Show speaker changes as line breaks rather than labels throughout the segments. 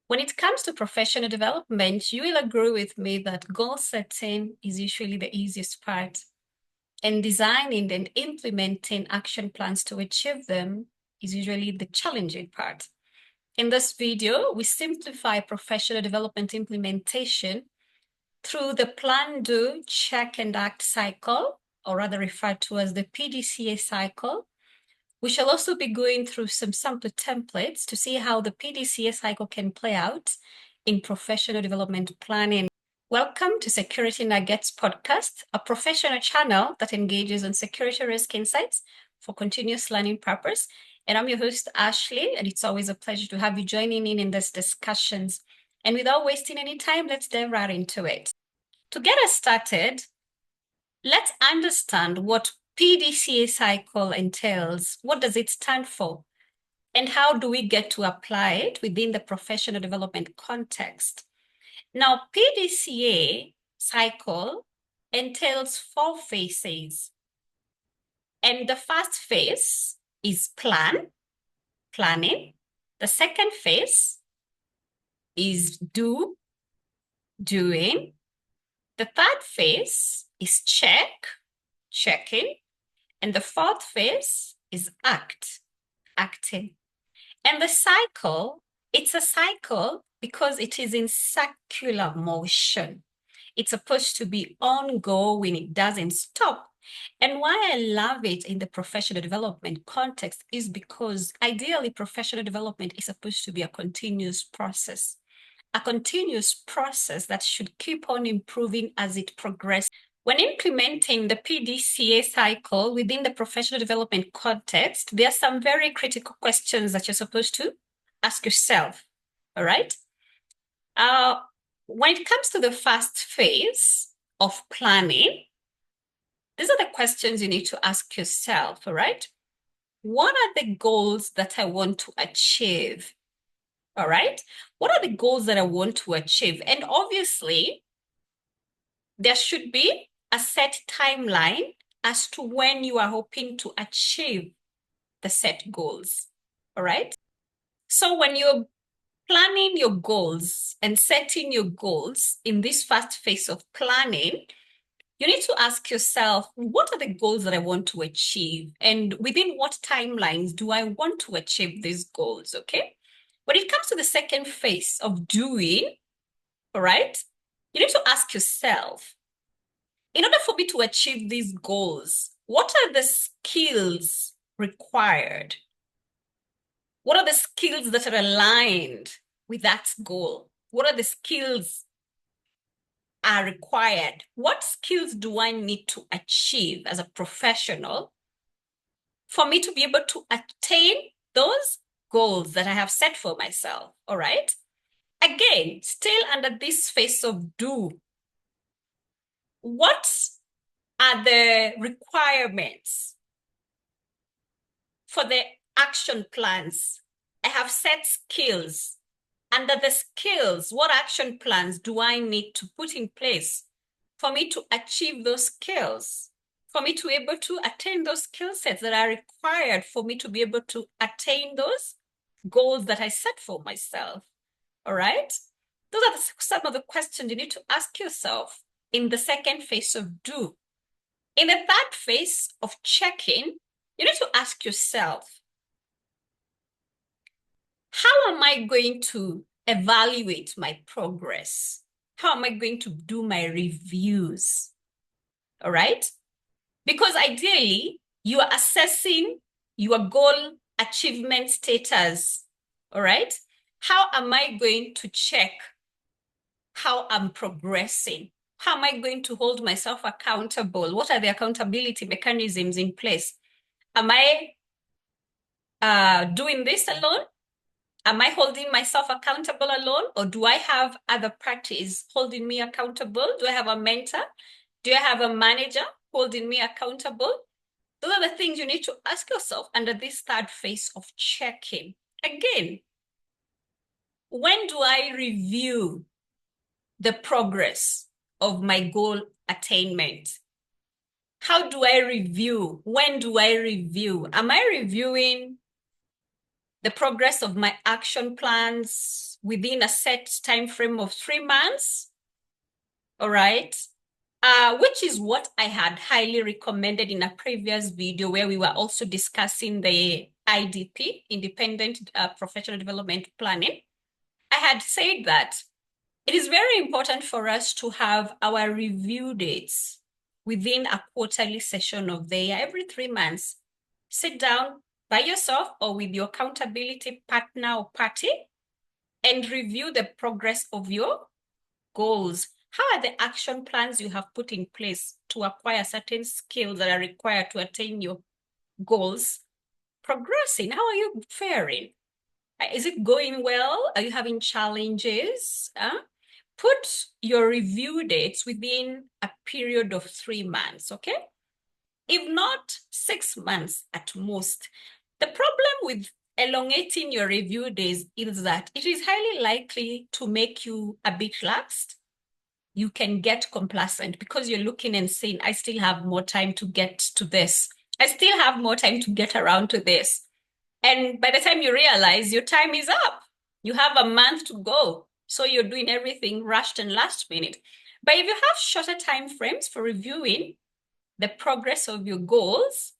When it comes to professional development, you will agree with me that goal setting is usually the easiest part, and designing and implementing action plans to achieve them is usually the challenging part. In this video, we simplify professional development implementation through the plan, do, check, and act cycle, or rather referred to as the PDCA cycle. We shall also be going through some sample templates to see how the PDCA cycle can play out in professional development planning. Welcome to Security Nuggets Podcast, a professional channel that engages on security risk insights for continuous learning purpose. And I'm your host, Ashley, and it's always a pleasure to have you joining in these discussions. And without wasting any time, let's dive right into it. To get us started, let's understand what PDCA cycle entails. What does it stand for? And how do we get to apply it within the professional development context? Now, PDCA cycle entails 4 phases. And the first phase is planning. The second phase is doing. The third phase is checking. And the fourth phase is acting. And the cycle, it's a cycle because it is in circular motion. It's supposed to be ongoing, it doesn't stop. And why I love it in the professional development context is because ideally professional development is supposed to be a continuous process that should keep on improving as it progresses. When implementing the PDCA cycle within the professional development context, there are some very critical questions that you're supposed to ask yourself, all right? When it comes to the first phase of planning, these are the questions you need to ask yourself, all right? What are the goals that I want to achieve? All right? What are the goals that I want to achieve? And obviously, there should be a set timeline as to when you are hoping to achieve the set goals, all right? So when you're planning your goals and setting your goals in this first phase of planning, you need to ask yourself, what are the goals that I want to achieve? And within what timelines do I want to achieve these goals, okay? When it comes to the second phase of doing, all right, you need to ask yourself, in order for me to achieve these goals, what are the skills required? What are the skills that are aligned with that goal? What are the skills are required? What skills do I need to achieve as a professional for me to be able to attain those goals that I have set for myself? All right. Again, still under this phase of do, what are the requirements for the action plans? I have set skills. Under the skills, what action plans do I need to put in place for me to achieve those skills? For me to be able to attain those skill sets that are required for me to be able to attain those goals that I set for myself. All right? Those are some of the questions you need to ask yourself in the second phase of do. In the third phase of checking, you need to ask yourself, how am I going to evaluate my progress? How am I going to do my reviews? All right? Because ideally, you are assessing your goal achievement status. All right? How am I going to check how I'm progressing? How am I going to hold myself accountable? What are the accountability mechanisms in place? Am I doing this alone? Am I holding myself accountable alone, or do I have other parties holding me accountable? Do I have a mentor? Do I have a manager holding me accountable? Those are the things you need to ask yourself under this third phase of checking. Again, when do I review the progress of my goal attainment? How do I review? When do I review? Am I reviewing the progress of my action plans within a set time frame of 3 months, all right? Which is what I had highly recommended in a previous video where we were also discussing the IDP, Independent Professional Development Planning. I had said that it is very important for us to have our review dates within a quarterly session of the year, every 3 months. Sit down by yourself or with your accountability partner or party and review the progress of your goals. How are the action plans you have put in place to acquire certain skills that are required to attain your goals progressing? How are you faring? Is it going well? Are you having challenges? Put your review dates within a period of 3 months, okay? If not 6 months at most. The problem with elongating your review days is that it is highly likely to make you a bit laxed. You can get complacent because you're looking and saying, I still have more time to get to this. I still have more time to get around to this. And by the time you realize your time is up, you have a month to go. So you're doing everything rushed and last minute. But if you have shorter time frames for reviewing the progress of your goals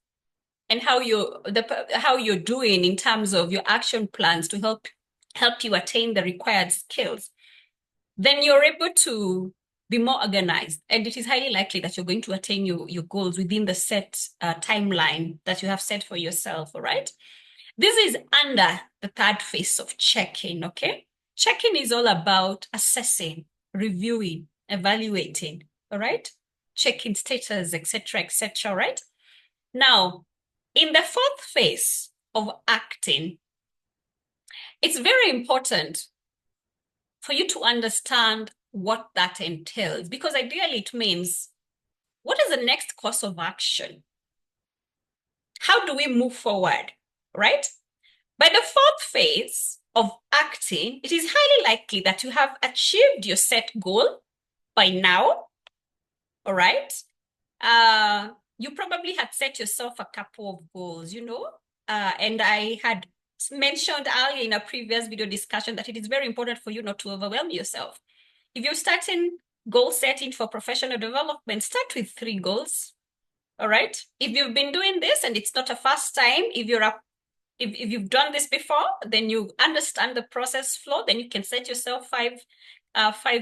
and how you're doing in terms of your action plans to help you attain the required skills, then you're able to be more organized. And it is highly likely that you're going to attain your goals within the set timeline that you have set for yourself, all right? This is under the third phase of check-in, okay? Check-in is all about assessing, reviewing, evaluating, all right? Checking status, etc., etc., right? Now, in the fourth phase of acting, it's very important for you to understand what that entails, because ideally it means, what is the next course of action? How do we move forward, right? By the fourth phase of acting, it is highly likely that you have achieved your set goal by now, all right? You probably had set yourself a couple of goals, and I had mentioned earlier in a previous video discussion that it is very important for you not to overwhelm yourself. If you're starting goal setting for professional development, start with 3 goals, all right? If you've been doing this and it's not a first time, if you've done this before, then you understand the process flow, then you can set yourself 5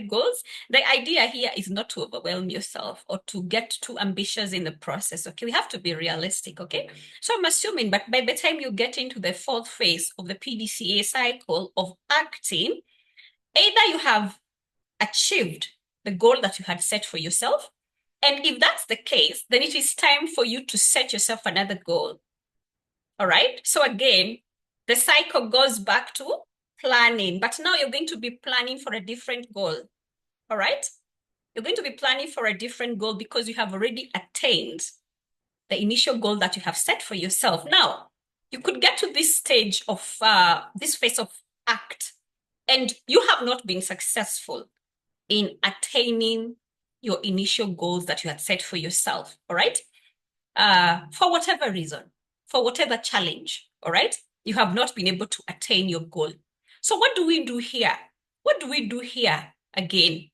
goals. The idea here is not to overwhelm yourself or to get too ambitious in the process, okay? We have to be realistic, okay? So I'm assuming, but by the time you get into the fourth phase of the PDCA cycle of acting, either you have achieved the goal that you had set for yourself, and if that's the case, then it is time for you to set yourself another goal. All right. So again, the cycle goes back to planning, but now you're going to be planning for a different goal. All right. You're going to be planning for a different goal because you have already attained the initial goal that you have set for yourself. Now, you could get to this stage of this phase of act, and you have not been successful in attaining your initial goals that you had set for yourself. All right. For whatever reason, for whatever challenge, all right? You have not been able to attain your goal. So what do we do here? What do we do here again?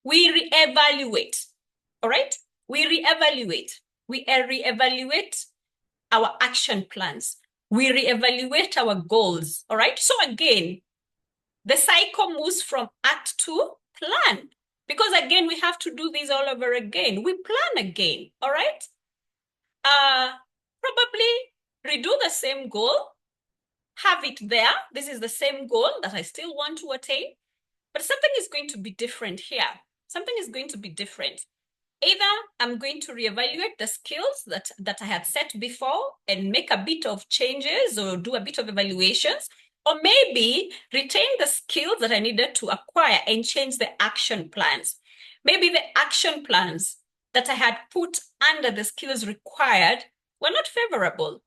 We reevaluate, all right? We reevaluate. We reevaluate our action plans. We reevaluate our goals, all right? So again, the cycle moves from act to plan, because again, we have to do this all over again. We plan again, all right? Probably redo the same goal, have it there. This is the same goal that I still want to attain, but something is going to be different here. Something is going to be different. Either I'm going to reevaluate the skills that I had set before and make a bit of changes or do a bit of evaluations, or maybe retain the skills that I needed to acquire and change the action plans. Maybe the action plans that I had put under the skills required were not favorable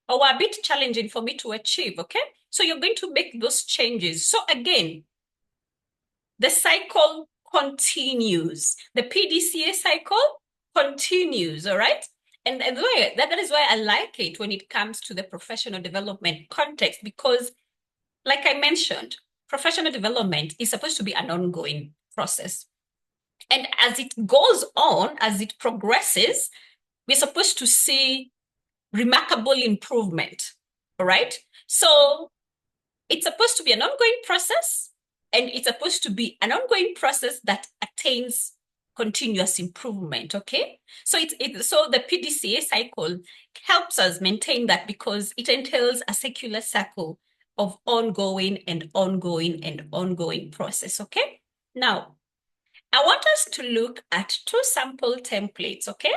or were a bit challenging for me to achieve, okay? So you're going to make those changes. So again, the cycle continues. The PDCA cycle continues, all right? And that is why I like it when it comes to the professional development context, because like I mentioned, professional development is supposed to be an ongoing process. And as it goes on, as it progresses, we're supposed to see remarkable improvement, all right? So it's supposed to be an ongoing process, and it's supposed to be an ongoing process that attains continuous improvement, okay? So so the PDCA cycle helps us maintain that because it entails a circular cycle of ongoing and ongoing and ongoing process, okay? Now, I want us to look at two sample templates, okay?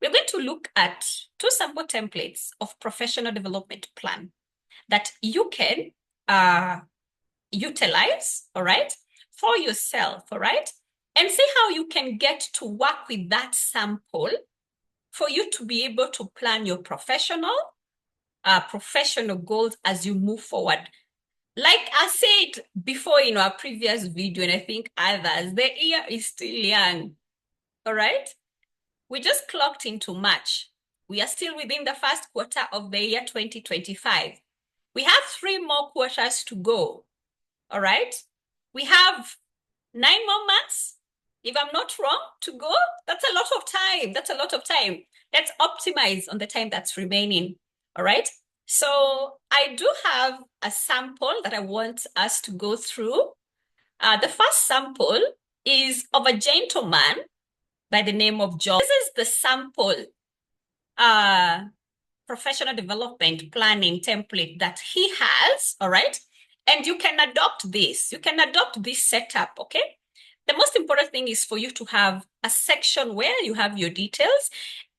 We're going to look at two sample templates of professional development plan that you can utilize, all right, for yourself, all right, and see how you can get to work with that sample for you to be able to plan your professional goals as you move forward. Like I said before in our previous video, and I think others, the year is still young, all right? We just clocked into March. We are still within the first quarter of the year 2025. We have 3 more quarters to go, all right? We have 9 more months, if I'm not wrong, to go. That's a lot of time. That's a lot of time. Let's optimize on the time that's remaining, all right? So I do have a sample that I want us to go through. The first sample is of a gentleman by the name of John. This is the sample professional development planning template that he has, all right? And you can adopt this. You can adopt this setup, okay? The most important thing is for you to have a section where you have your details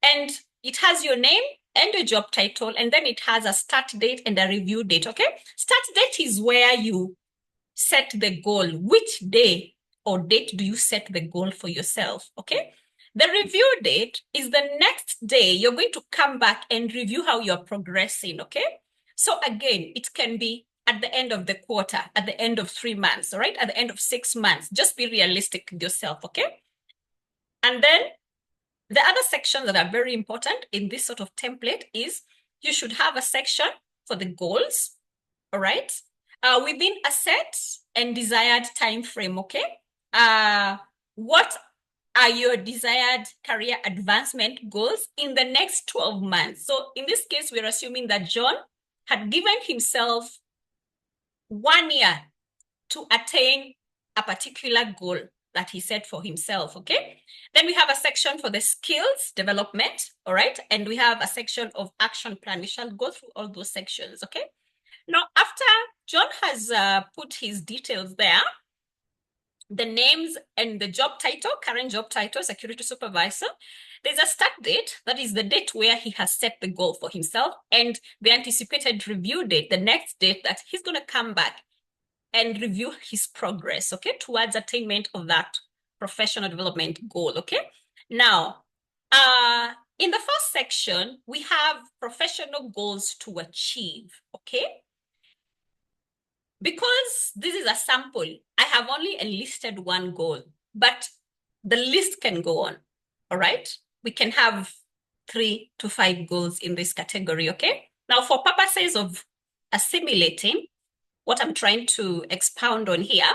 and it has your name and your job title, and then it has a start date and a review date, okay? Start date is where you set the goal. Which day or date do you set the goal for yourself, okay? The review date is the next day you're going to come back and review how you're progressing, okay? So again, it can be at the end of the quarter, at the end of 3 months, all right? At the end of 6 months. Just be realistic with yourself, okay? And then the other sections that are very important in this sort of template is you should have a section for the goals, all right? Within a set and desired time frame, okay? What are your desired career advancement goals in the next 12 months? So in this case, we're assuming that John had given himself 1 year to attain a particular goal that he set for himself, okay? Then we have a section for the skills development, all right? And we have a section of action plan. We shall go through all those sections, okay? Now, after John has put his details there, the names and the job title, current job title, security supervisor, there's a start date, that is the date where he has set the goal for himself, and the anticipated review date, the next date that he's going to come back and review his progress, okay, towards attainment of that professional development goal, okay? Now, in the first section, we have professional goals to achieve, okay? Because this is a sample, I have only enlisted 1 goal, but the list can go on, all right? We can have 3 to 5 goals in this category, okay? Now, for purposes of assimilating what I'm trying to expound on here,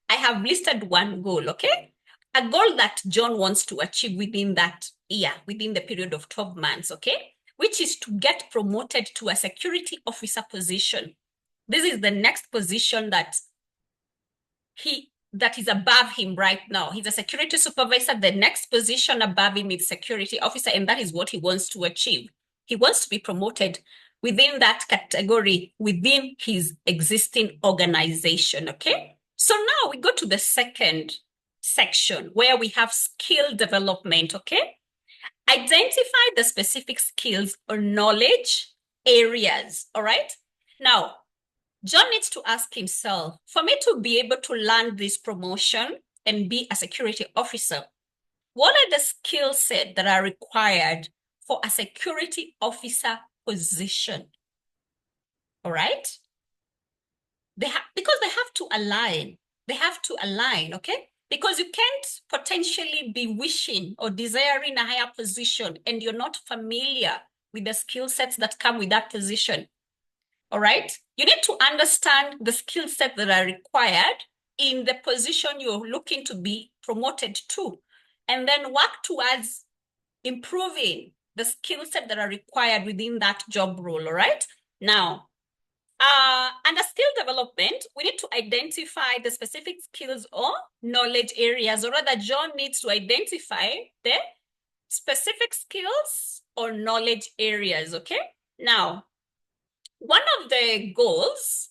I have listed 1 goal, okay? A goal that John wants to achieve within that year, within the period of 12 months, okay? Which is to get promoted to a security officer position. This is the next position that is above him right now. He's a security supervisor. The next position above him is security officer, and that is what he wants to achieve. He wants to be promoted within that category, within his existing organization, okay? So now we go to the second section where we have skill development, okay? Identify the specific skills or knowledge areas, all right? Now, John needs to ask himself, for me to be able to land this promotion and be a security officer, what are the skill sets that are required for a security officer position? All right? Because they have to align. They have to align, okay? Because you can't potentially be wishing or desiring a higher position and you're not familiar with the skill sets that come with that position. all right? You need to understand the skill set that are required in the position you're looking to be promoted to, and then work towards improving the skill set that are required within that job role, all right? Now, under skill development, we need to identify the specific skills or knowledge areas, or rather, John needs to identify the specific skills or knowledge areas, okay? Now, one of the goals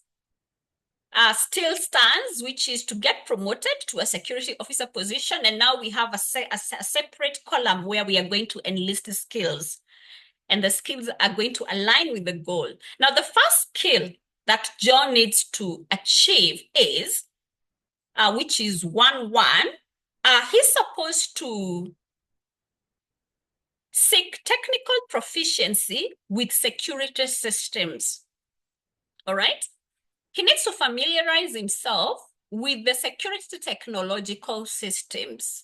still stands, which is to get promoted to a security officer position. And now we have a separate column where we are going to enlist the skills. And the skills are going to align with the goal. Now, the first skill that John needs to achieve is, which is 1-1, he's supposed to seek technical proficiency with security systems, all right? He needs to familiarize himself with the security technological systems,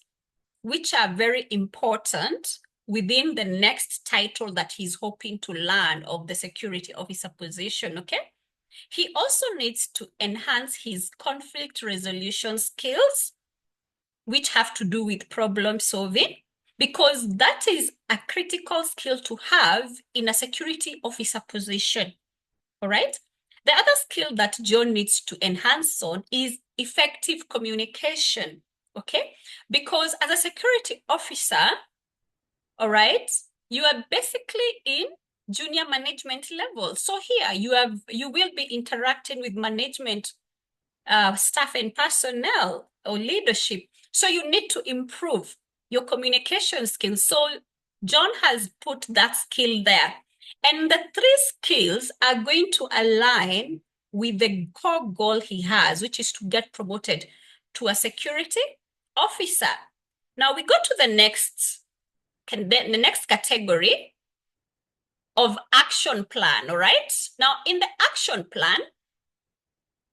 which are very important within the next title that he's hoping to learn of the security officer position, okay? He also needs to enhance his conflict resolution skills, which have to do with problem solving, because that is a critical skill to have in a security officer position, all right? The other skill that John needs to enhance on is effective communication, okay? Because as a security officer, all right, you are basically in junior management level. So here you will be interacting with management staff and personnel or leadership. So you need to improve your communication skills. So John has put that skill there. And the 3 skills are going to align with the core goal he has, which is to get promoted to a security officer. Now we go to the next category of action plan, all right? Now in the action plan,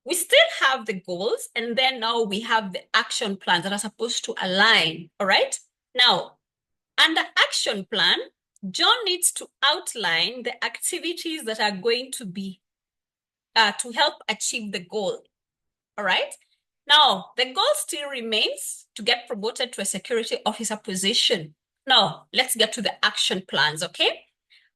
we still have the goals, and then now we have the action plans that are supposed to align, all right? Now, under action plan, John needs to outline the activities that are going to be to help achieve the goal, all right? Now, the goal still remains to get promoted to a security officer position. Now, let's get to the action plans, okay?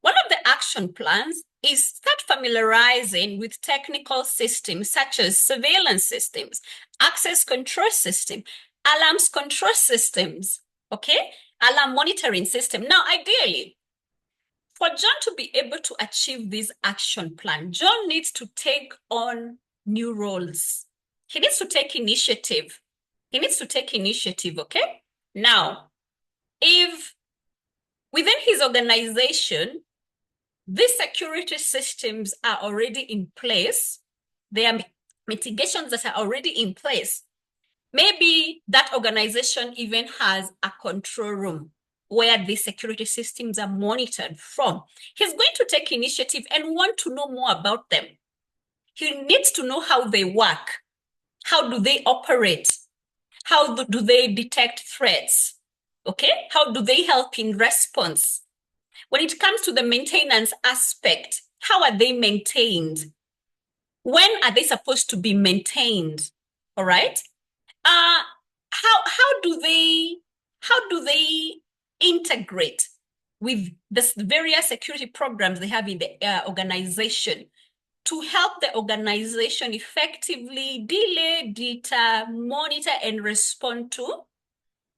One of the action plans is start familiarizing with technical systems such as surveillance systems, access control system, alarms control systems, okay? Alarm monitoring system. Now, ideally, for John to be able to achieve this action plan, John needs to take on new roles. He needs to take initiative. He needs to take initiative, okay? Now, if within his organization, these security systems are already in place, there are mitigations that are already in place, maybe that organization even has a control room where these security systems are monitored from. He's going to take initiative and want to know more about them. He needs to know how they work. How do they operate? How do they detect threats? Okay? How do they help in response? When it comes to the maintenance aspect, how are they maintained? When are they supposed to be maintained? All right? How do they integrate with the various security programs they have in the organization to help the organization effectively delay, deter, monitor, and respond to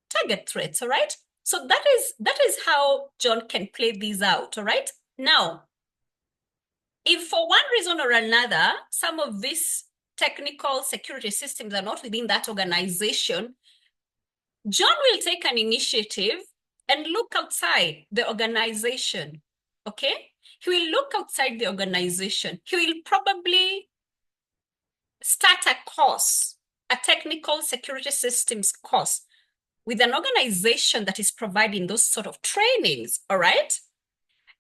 target threats, all right? So that is how John can play these out, all right? Now, if for one reason or another, some of these technical security systems are not within that organization, John will take an initiative and look outside the organization, okay? He will look outside the organization. He will probably start a course, a technical security systems course with an organization that is providing those sort of trainings, all right?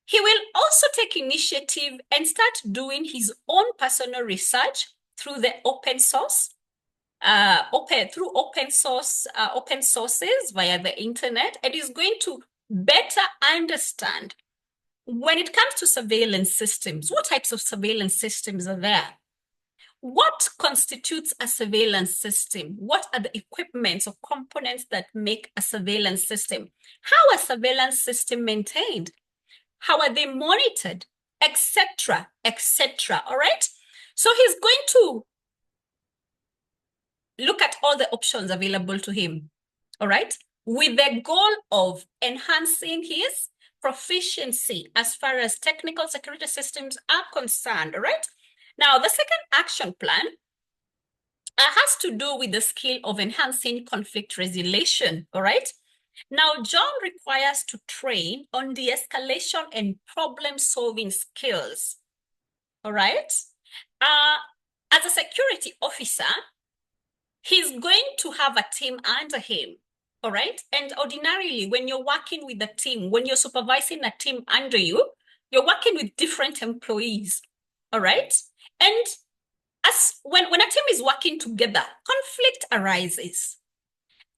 He will also take initiative and start doing his own personal research through the open source, open sources via the internet, and is going to better understand when it comes to surveillance systems, what types of surveillance systems are there? What constitutes a surveillance system? What are the equipments or components that make a surveillance system? How are surveillance system maintained? How are they monitored? Etc., etc. All right. So he's going to look at all the options available to him. All right. With the goal of enhancing his proficiency as far as technical security systems are concerned. All right. Now, the second action plan has to do with the skill of enhancing conflict resolution. All right. Now, John requires to train on de-escalation and problem-solving skills. All right. As a security officer, he's going to have a team under him. All right. And ordinarily, when you're working with a team, when you're supervising a team under you, you're working with different employees. All right. And as when a team is working together, conflict arises.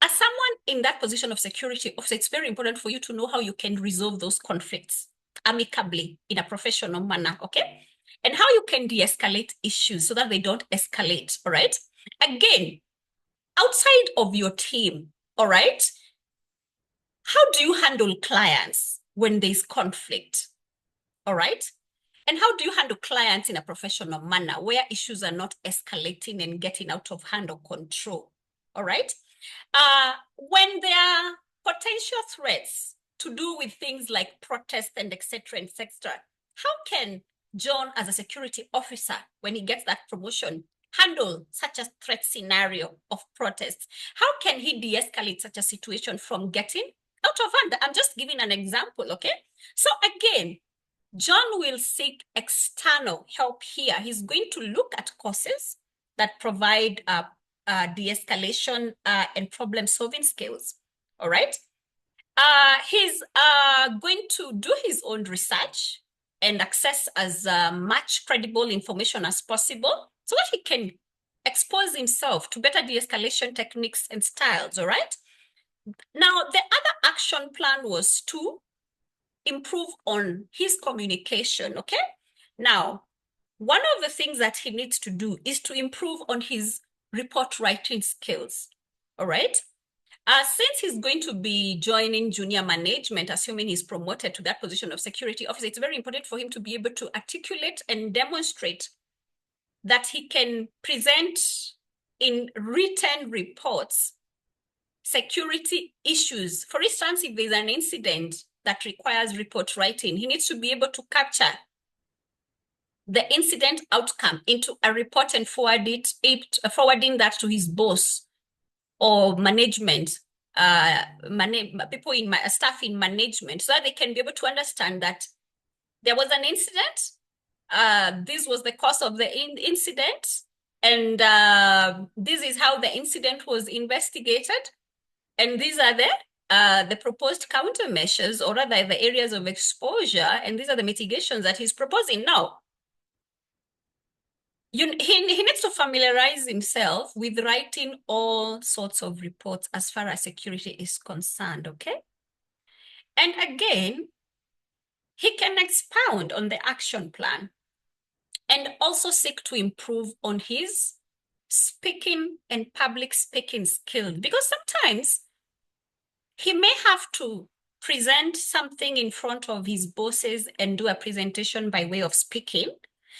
As someone in that position of security officer, it's very important for you to know how you can resolve those conflicts amicably in a professional manner, okay? And how you can de-escalate issues so that they don't escalate, all right? Again, outside of your team, all right? How do you handle clients when there's conflict, all right? And how do you handle clients in a professional manner where issues are not escalating and getting out of hand or control, all right? When there are potential threats to do with things like protest and etc., how can John, as a security officer, when he gets that promotion, handle such a threat scenario of protests? How can he de-escalate such a situation from getting out of hand? I'm just giving an example, okay? So again, John will seek external help here. He's going to look at courses that provide de-escalation and problem-solving skills. All right. He's going to do his own research and access as much credible information as possible so that he can expose himself to better de-escalation techniques and styles. All right. Now, the other action plan was to improve on his communication. Okay. Now, one of the things that he needs to do is to improve on his report writing skills. All right. Since he's going to be joining junior management, assuming he's promoted to that position of security officer, it's very important for him to be able to articulate and demonstrate that he can present in written reports security issues. For instance, if there's an incident that requires report writing, he needs to be able to capture the incident outcome into a report and forwarding that to his boss or management, people in my staff in management, so that they can be able to understand that there was an incident. This was the cause of the incident, and this is how the incident was investigated, and these are the proposed countermeasures, or rather the areas of exposure, and these are the mitigations that he's proposing. Now, he needs to familiarize himself with writing all sorts of reports as far as security is concerned, okay? And again, he can expound on the action plan and also seek to improve on his speaking and public speaking skills, because sometimes he may have to present something in front of his bosses and do a presentation by way of speaking.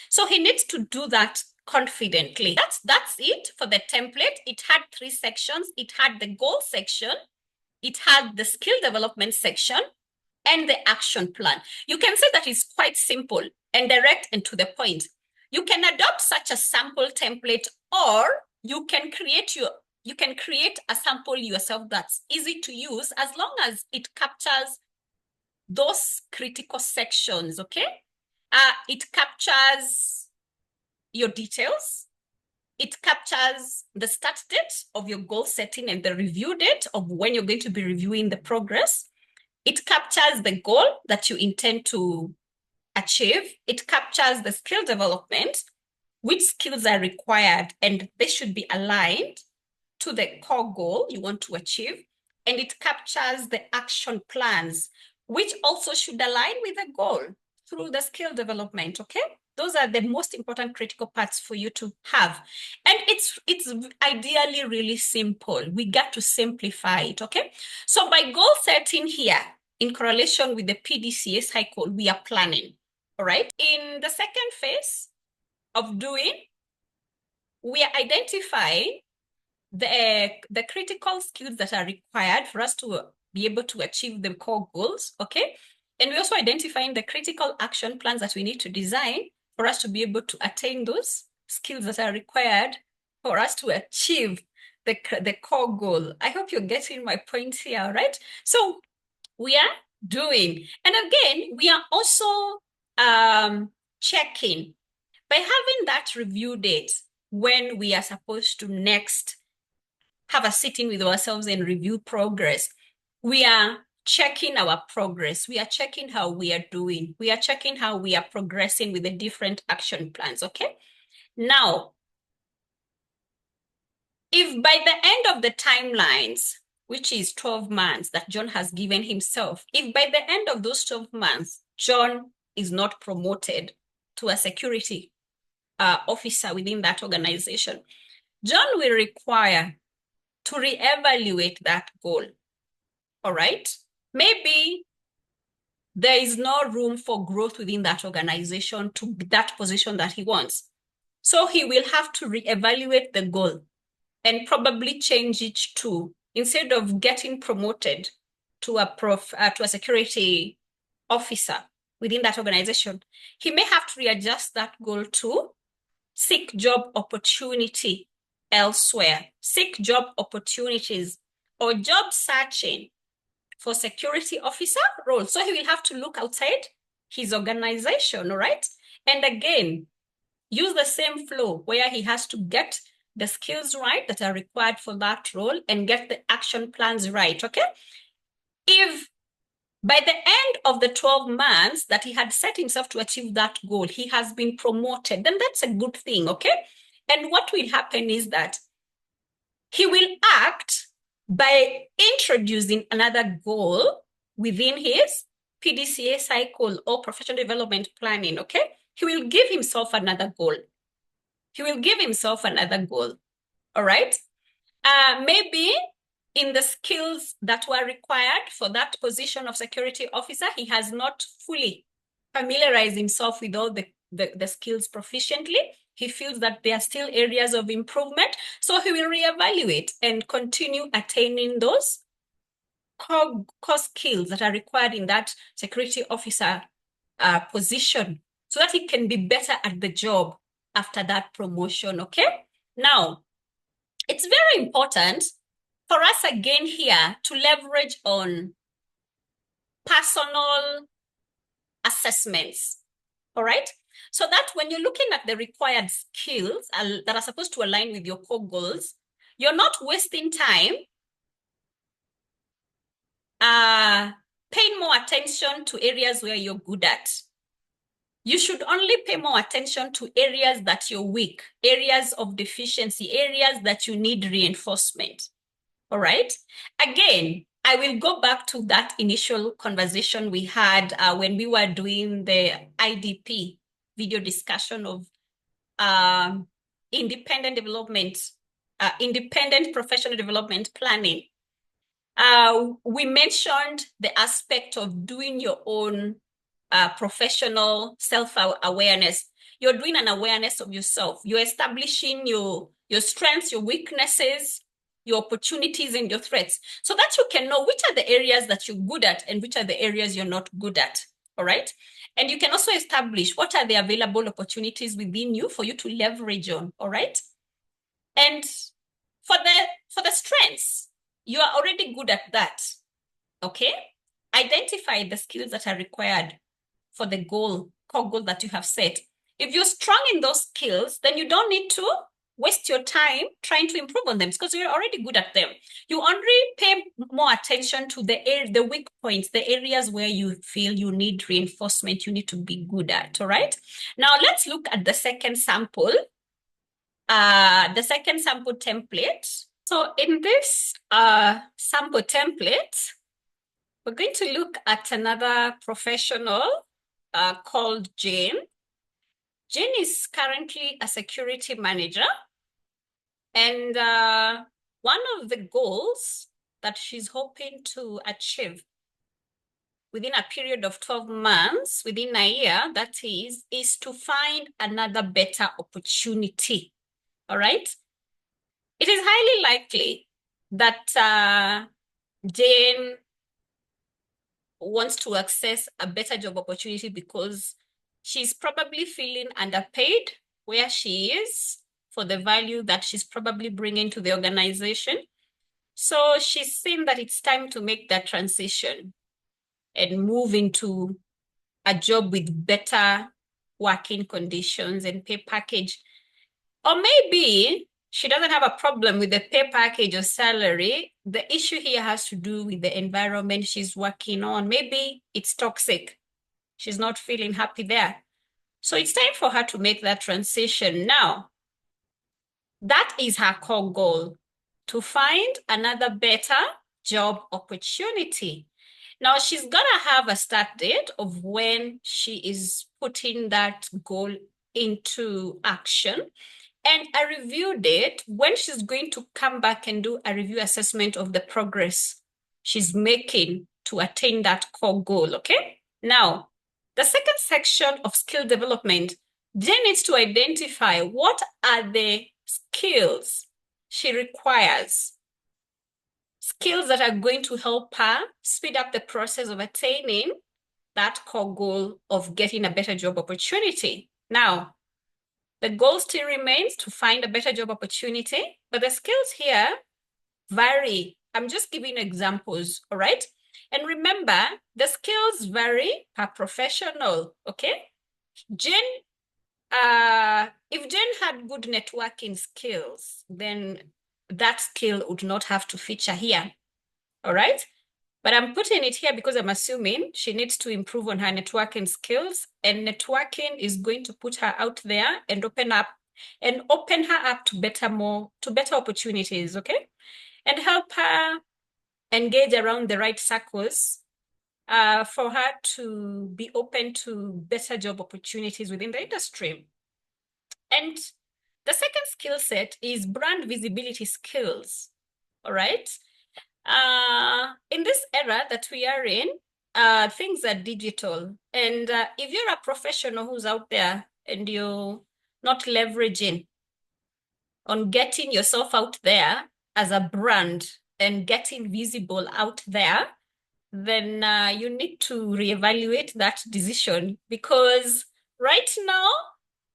So he needs to do that confidently. That's it for the template. It had 3 sections. It had the goal section, it had the skill development section, and the action plan. You can say that it's quite simple and direct and to the point. You can adopt such a sample template, or you can create a sample yourself that's easy to use, as long as it captures those critical sections, okay? It captures your details. It captures the start date of your goal setting and the review date of when you're going to be reviewing the progress. It captures the goal that you intend to achieve. It captures the skill development, which skills are required, and they should be aligned to the core goal you want to achieve. And it captures the action plans, which also should align with the goal through the skill development, okay? Those are the most important critical parts for you to have. And it's ideally really simple. We got to simplify it, okay? So by goal setting here, in correlation with the PDCA cycle, we are planning, all right? In the second phase of doing, we are identifying the critical skills that are required for us to be able to achieve the core goals, okay? And we're also identifying the critical action plans that we need to design for us to be able to attain those skills that are required for us to achieve the core goal. I hope you're getting my point here, right? So we are doing, and again, we are also checking by having that review date when we are supposed to next have a sitting with ourselves and review progress. We are checking our progress. We are checking how we are doing. We are checking how we are progressing with the different action plans, okay? Now, if by the end of the timelines, which is 12 months that John has given himself, if by the end of those 12 months, John is not promoted to a security officer within that organization, John will require to reevaluate that goal. All right? Maybe there is no room for growth within that organization to that position that he wants. So he will have to reevaluate the goal and probably change it to, instead of getting promoted to a security officer within that organization, he may have to readjust that goal to seek job opportunity elsewhere, seek job opportunities, or job searching for security officer role. So he will have to look outside his organization, all right? And again, use the same flow where he has to get the skills right that are required for that role and get the action plans right, okay? If by the end of the 12 months that he had set himself to achieve that goal, he has been promoted, then that's a good thing, okay? And what will happen is that he will act by introducing another goal within his PDCA cycle or professional development planning, okay? He will give himself another goal. He will give himself another goal, all right? Maybe in the skills that were required for that position of security officer, he has not fully familiarized himself with all the skills proficiently. He feels that there are still areas of improvement, so he will reevaluate and continue attaining those core skills that are required in that security officer position so that he can be better at the job after that promotion, okay? Now, it's very important for us again here to leverage on personal assessments, all right? So that when you're looking at the required skills that are supposed to align with your core goals, you're not wasting time paying more attention to areas where you're good at. You should only pay more attention to areas that you're weak, areas of deficiency, areas that you need reinforcement. All right. Again, I will go back to that initial conversation we had when we were doing the IDP video discussion of independent development, independent professional development planning. We mentioned the aspect of doing your own professional self-awareness. You're doing an awareness of yourself. You're establishing your strengths, your weaknesses, your opportunities, and your threats, so that you can know which are the areas that you're good at and which are the areas you're not good at, all right? And you can also establish what are the available opportunities within you for you to leverage on, all right? And for the strengths, you are already good at that, okay? Identify the skills that are required for the core goal that you have set. If you're strong in those skills, then you don't need to waste your time trying to improve on them because you're already good at them. You only pay more attention to the weak points, the areas where you feel you need reinforcement, you need to be good at, all right? Now let's look at the second sample template. So in this sample template, We're going to look at another professional called Jane. Jane is currently a security manager, and one of the goals that she's hoping to achieve within a period of 12 months, within a year, that is to find another better opportunity. All right? It is highly likely that Jane wants to access a better job opportunity because she's probably feeling underpaid where she is for the value that she's probably bringing to the organization. So she's seen that it's time to make that transition and move into a job with better working conditions and pay package. Or maybe she doesn't have a problem with the pay package or salary. The issue here has to do with the environment she's working on. Maybe it's toxic. She's not feeling happy there. So it's time for her to make that transition now. That is her core goal, to find another better job opportunity. Now, she's going to have a start date of when she is putting that goal into action and a review date when she's going to come back and do a review assessment of the progress she's making to attain that core goal, okay? Now, the second section of skill development, Jen needs to identify what are the skills she requires, skills that are going to help her speed up the process of attaining that core goal of getting a better job opportunity. Now, the goal still remains to find a better job opportunity, but the skills here vary. I'm just giving examples, all right? And remember, the skills vary per professional, okay? If Jen had good networking skills, then that skill would not have to feature here, all right? But I'm putting it here because I'm assuming she needs to improve on her networking skills, and networking is going to put her out there and open her up to better opportunities, okay? And help her engage around the right circles for her to be open to better job opportunities within the industry. And the second skill set is brand visibility skills, all right? In this era that we are in, things are digital. And if you're a professional who's out there and you're not leveraging on getting yourself out there as a brand and getting visible out there, then you need to reevaluate that decision, because right now,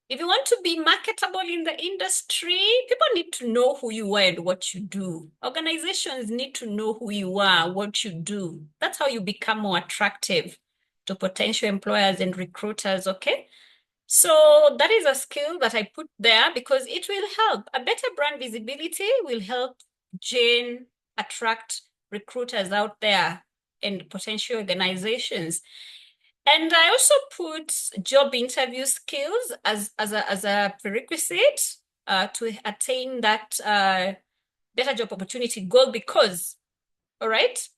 if you want to be marketable in the industry, people need to know who you are and what you do. Organizations need to know who you are, what you do. That's how you become more attractive to potential employers and recruiters, okay? So that is a skill that I put there because it will help. A better brand visibility will help Jane attract recruiters out there and potential organizations. And I also put job interview skills as a prerequisite to attain that better job opportunity goal because, all right,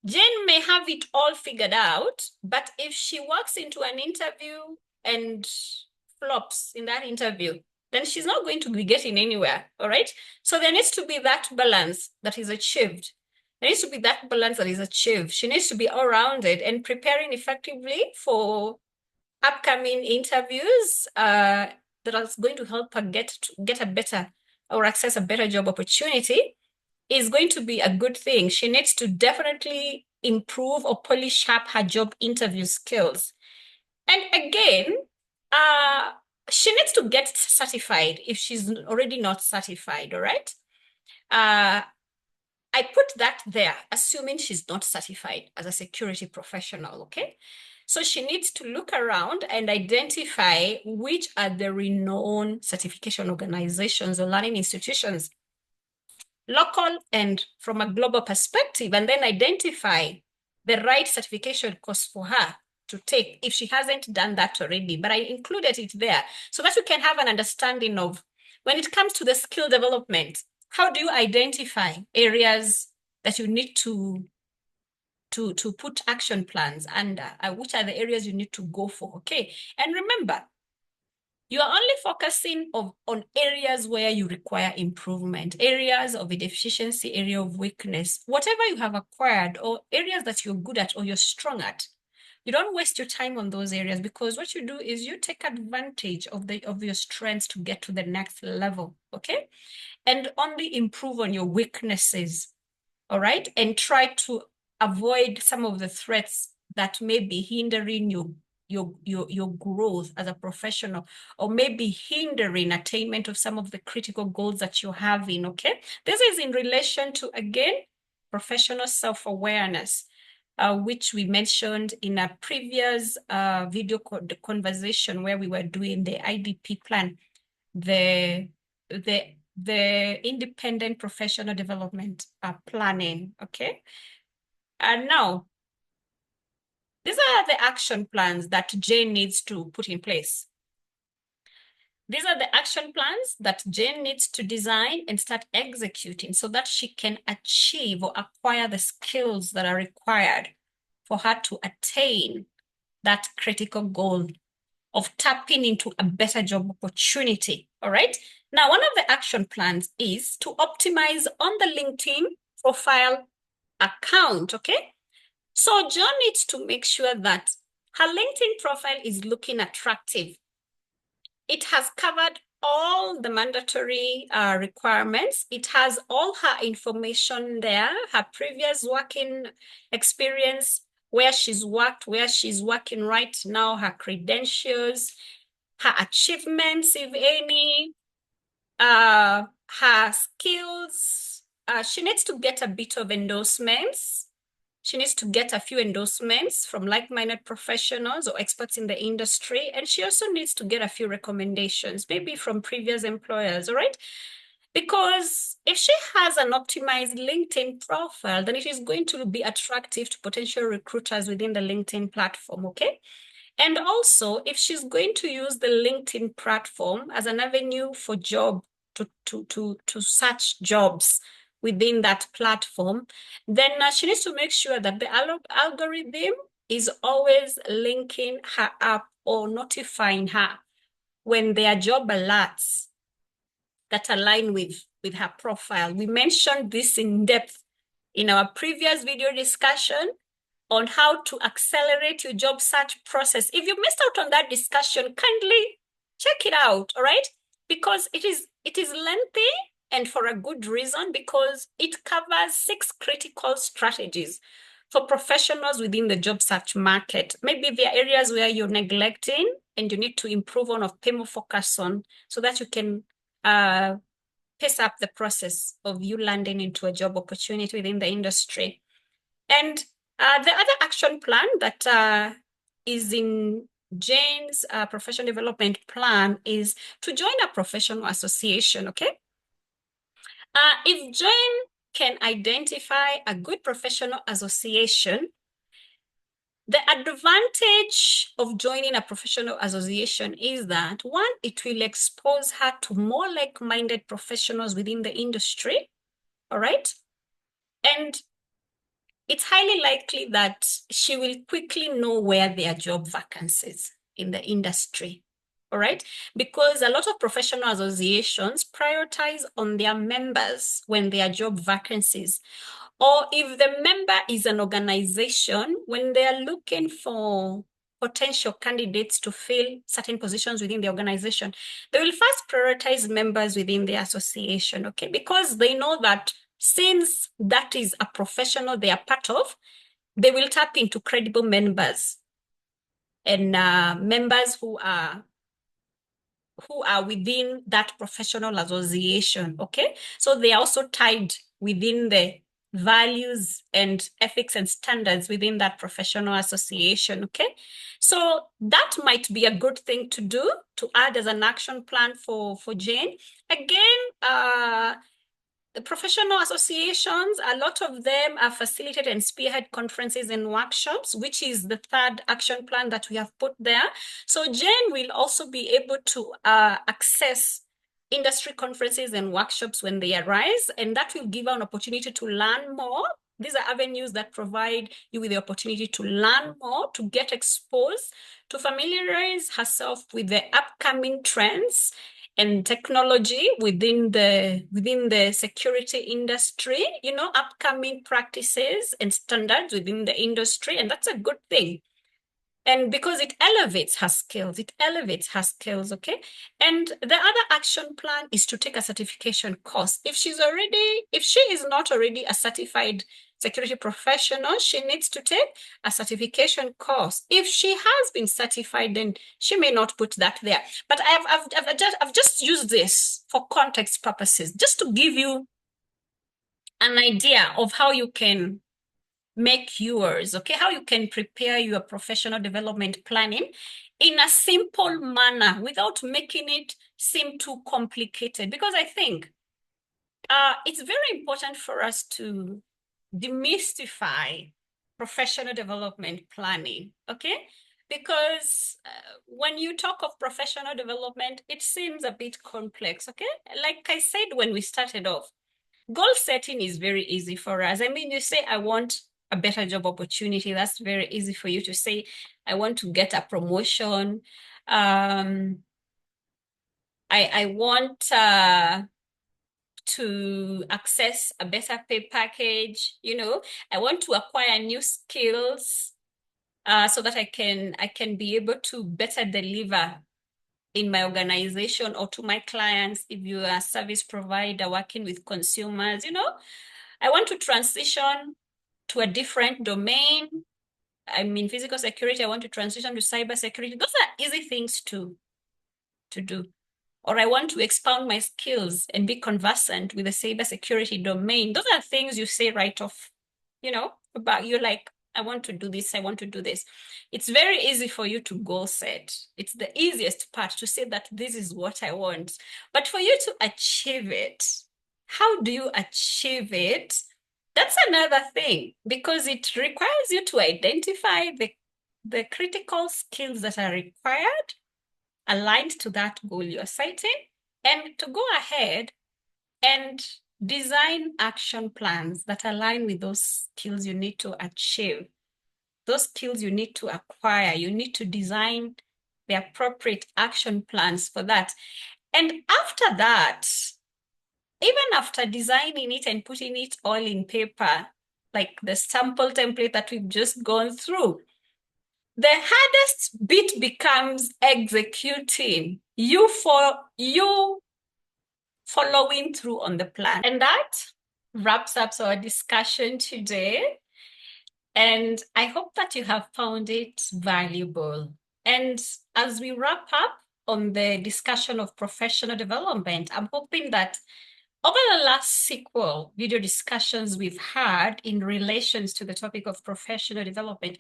Jane may have it all figured out, but if she walks into an interview and flops in that interview, then she's not going to be getting anywhere, all right? So there needs to be that balance that is achieved. There needs to be that balance that is achieved. She needs to be all-rounded and preparing effectively for upcoming interviews that are going to help her get a better or access a better job opportunity is going to be a good thing. She needs to definitely improve or polish up her job interview skills. And again, she needs to get certified if she's already not certified, all right? I put that there, assuming she's not certified as a security professional, okay? So she needs to look around and identify which are the renowned certification organizations or learning institutions, local and from a global perspective, and then identify the right certification course for her to take if she hasn't done that already. But I included it there so that you can have an understanding of when it comes to the skill development, how do you identify areas that you need to to put action plans under, which are the areas you need to go for, okay? And remember, you are only focusing on areas where you require improvement, areas of a deficiency, area of weakness, whatever you have acquired or areas that you're good at or you're strong at. You don't waste your time on those areas, because what you do is you take advantage of your strengths to get to the next level, okay? And only improve on your weaknesses, all right? And try to avoid some of the threats that may be hindering your growth as a professional, or maybe hindering attainment of some of the critical goals that you're having, okay? This is in relation to, again, professional self-awareness, which we mentioned in a previous video conversation where we were doing the IDP plan, the independent professional development planning, okay? And now, these are the action plans that Jane needs to put in place. These are the action plans that Jane needs to design and start executing so that she can achieve or acquire the skills that are required for her to attain that critical goal of tapping into a better job opportunity, all right? Now, one of the action plans is to optimize on the LinkedIn profile account, okay? So John needs to make sure that her LinkedIn profile is looking attractive. It has covered all the mandatory requirements. It has all her information there, her previous working experience, where she's worked, where she's working right now, her credentials, her achievements, if any, her skills. She needs to get a bit of endorsements. She needs to get a few endorsements from like-minded professionals or experts in the industry. And she also needs to get a few recommendations, maybe from previous employers, all right? Because if she has an optimized LinkedIn profile, then it is going to be attractive to potential recruiters within the LinkedIn platform, okay? And also, if she's going to use the LinkedIn platform as an avenue for job to search jobs within that platform, then she needs to make sure that the algorithm is always linking her up or notifying her when there are job alerts that align with her profile. We mentioned this in depth in our previous video discussion on how to accelerate your job search process. If you missed out on that discussion, kindly check it out, all right? Because it is lengthy, and for a good reason, because it covers 6 critical strategies for professionals within the job search market. Maybe there are areas where you're neglecting and you need to improve on or pay more focus on so that you can pace up the process of you landing into a job opportunity within the industry. And the other action plan that is in Jane's professional development plan is to join a professional association, okay? If Jane can identify a good professional association, the advantage of joining a professional association is that, one, it will expose her to more like-minded professionals within the industry, all right? And it's highly likely that she will quickly know where there are job vacancies in the industry, all right? Because a lot of professional associations prioritize on their members when there are job vacancies. Or if the member is an organization, when they are looking for potential candidates to fill certain positions within the organization, they will first prioritize members within the association, okay? Because they know that since that is a professional they are part of, they will tap into credible members and members who are within that professional association, okay? So they are also tied within the values and ethics and standards within that professional association, okay? So that might be a good thing to do, to add as an action plan for Jane. Again, the professional associations, a lot of them are facilitate and spearhead conferences and workshops, which is the third action plan that we have put there. So Jane will also be able to access industry conferences and workshops when they arise, and that will give her an opportunity to learn more These are avenues that provide you with the opportunity to learn more, to get exposed, to familiarize herself with the upcoming trends and technology within the security industry, upcoming practices and standards within the industry, and that's a good thing. And because it elevates her skills, okay? And the other action plan is to take a certification course. If she is not already a certified security professional, she needs to take a certification course. If she has been certified, then she may not put that there. But I've just used this for context purposes, just to give you an idea of how you can make yours, okay? How you can prepare your professional development planning in a simple manner without making it seem too complicated. Because I think it's very important for us to demystify professional development planning, okay? Because when you talk of professional development, it seems a bit complex, okay? Like I said when we started off, goal setting is very easy for us. I mean, you say, I want a better job opportunity. That's very easy for you to say, I want to get a promotion. I want to access a better pay package. I want to acquire new skills so that I can be able to better deliver in my organization or to my clients. If you are a service provider working with consumers, I want to transition to a different domain. I'm in physical security. I want to transition to cyber security. Those are easy things to do. Or I want to expand my skills and be conversant with the cyber security domain. Those are things you say right off, about you're like, I want to do this. I want to do this. It's very easy for you to goal set. It's the easiest part to say that this is what I want. But for you to achieve it, how do you achieve it? That's another thing, because it requires you to identify the critical skills that are required, aligned to that goal you're citing, and to go ahead and design action plans that align with those skills you need to achieve, those skills you need to acquire. You need to design the appropriate action plans for that. And after that, even after designing it and putting it all in paper, like the sample template that we've just gone through, the hardest bit becomes executing, you following through on the plan. And that wraps up our discussion today. And I hope that you have found it valuable. And as we wrap up on the discussion of professional development, I'm hoping that over the last sequel video discussions we've had in relations to the topic of professional development,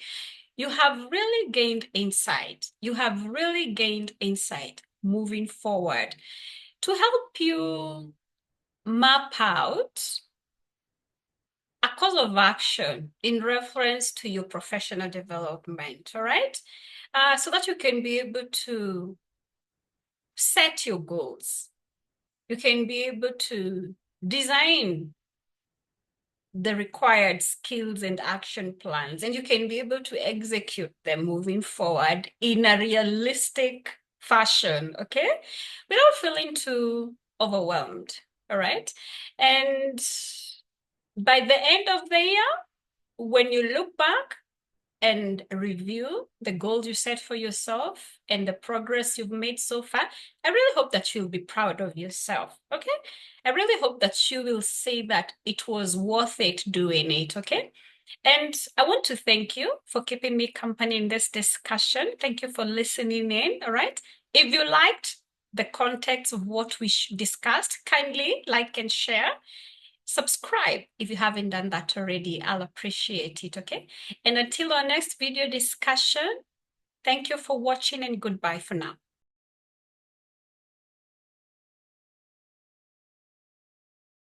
you have really gained insight. You have really gained insight moving forward to help you map out a course of action in reference to your professional development, all right? So that you can be able to set your goals. You can be able to design the required skills and action plans, and you can be able to execute them moving forward in a realistic fashion, okay? Without feeling too overwhelmed, all right? And by the end of the year, when you look back and review the goals you set for yourself and the progress you've made so far, I really hope that you'll be proud of yourself, okay? I really hope that you will say that it was worth it doing it, okay? And I want to thank you for keeping me company in this discussion. Thank you for listening in, all right? If you liked the context of what we discussed, kindly like and share. Subscribe if you haven't done that already. I'll appreciate it, okay? And until our next video discussion, thank you for watching and goodbye for now.